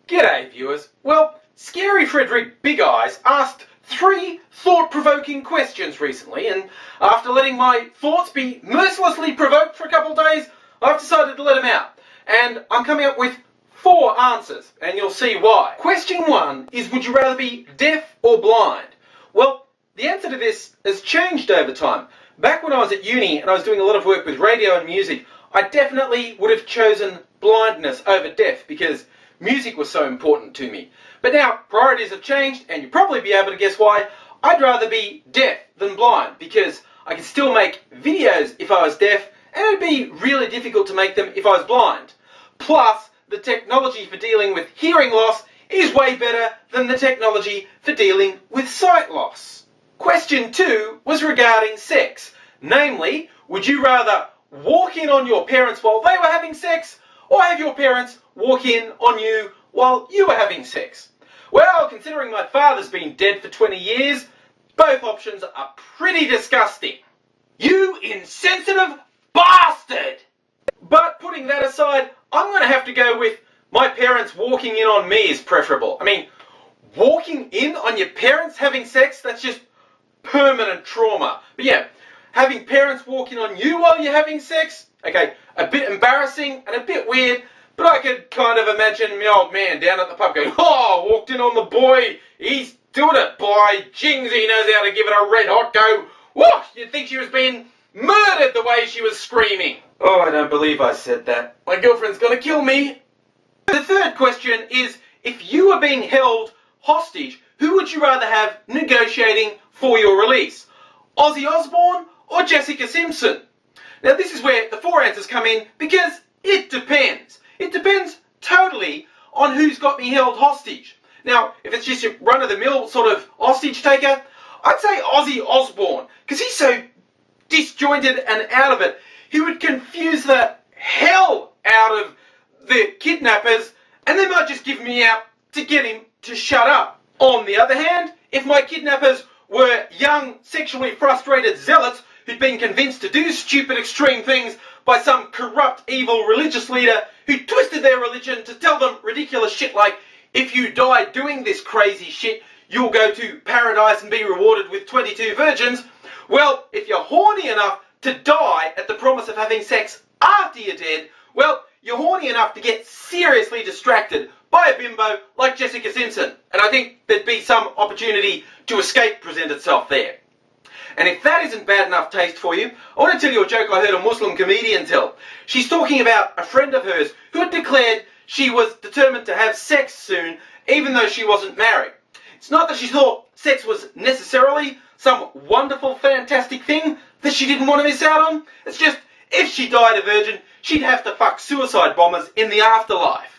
G'day viewers. Well, Scary Frederick Big Eyes asked 3 thought-provoking questions recently, and after letting my thoughts be mercilessly provoked for a couple of days, I've decided to let them out. And I'm coming up with 4 answers, and you'll see why. Question 1 is, would you rather be deaf or blind? Well, the answer to this has changed over time. Back when I was at uni and I was doing a lot of work with radio and music, I definitely would have chosen blindness over deaf because music was so important to me. But now, priorities have changed, and you'll probably be able to guess why. I'd rather be deaf than blind, because I could still make videos if I was deaf, and it'd be really difficult to make them if I was blind. Plus, the technology for dealing with hearing loss is way better than the technology for dealing with sight loss. Question 2 was regarding sex. Namely, would you rather walk in on your parents while they were having sex, or have your parents walk in on you while you were having sex? Well, considering my father's been dead for 20 years, both options are pretty disgusting. You insensitive bastard! But putting that aside, I'm going to have to go with my parents walking in on me is preferable. I mean, walking in on your parents having sex, that's just permanent trauma. But yeah, having parents walking on you while you're having sex, okay, a bit embarrassing and a bit weird, but I could kind of imagine my old man down at the pub going, "Oh, walked in on the boy, he's doing it, by jings, he knows how to give it a red hot go." Whoa, you'd think she was being murdered the way she was screaming. Oh, I don't believe I said that. My girlfriend's gonna kill me. The third question is, if you were being held hostage, who would you rather have negotiating for your release? Ozzy Osbourne or Jessica Simpson? Now this is where the 4 answers come in, because it depends. It depends totally on who's got me held hostage. Now, if it's just your run-of-the-mill sort of hostage taker, I'd say Ozzy Osbourne, because he's so disjointed and out of it. He would confuse the hell out of the kidnappers, and they might just give me out to get him to shut up. On the other hand, if my kidnappers were young, sexually frustrated zealots who'd been convinced to do stupid, extreme things by some corrupt, evil religious leader who twisted their religion to tell them ridiculous shit like, if you die doing this crazy shit, you'll go to paradise and be rewarded with 22 virgins. Well, if you're horny enough to die at the promise of having sex after you're dead, well, you're horny enough to get seriously distracted by a bimbo like Jessica Simpson. And I think there'd be some opportunity to escape present itself there. And if that isn't bad enough taste for you, I want to tell you a joke I heard a Muslim comedian tell. She's talking about a friend of hers who had declared she was determined to have sex soon, even though she wasn't married. It's not that she thought sex was necessarily some wonderful, fantastic thing that she didn't want to miss out on. It's just, if she died a virgin, she'd have to fuck suicide bombers in the afterlife.